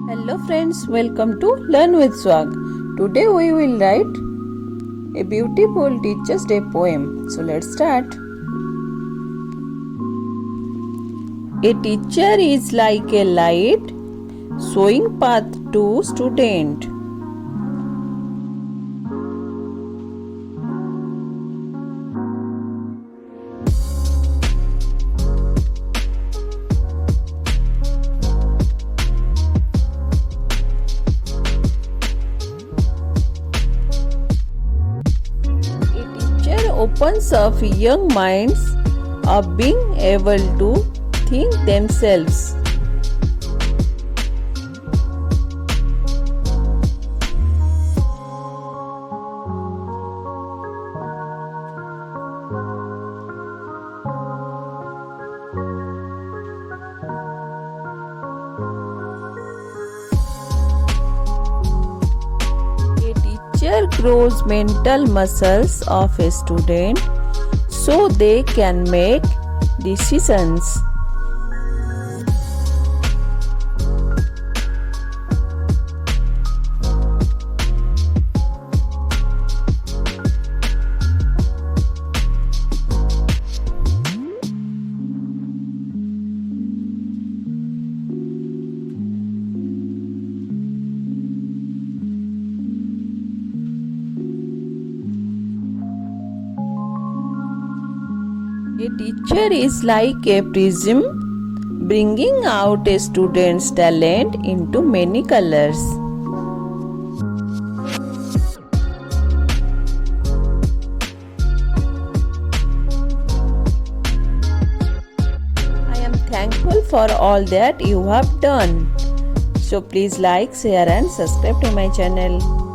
Hello friends, welcome to Learn with Swag. Today we will write a beautiful Teacher's Day poem. So let's start. A teacher is like a light showing path to student. Opens up young minds of being able to think themselves. A teacher grows mental muscles of a student so they can make decisions. A teacher is like a prism, bringing out a student's talent into many colors. I am thankful for all that you have done. So please like, share and subscribe to my channel.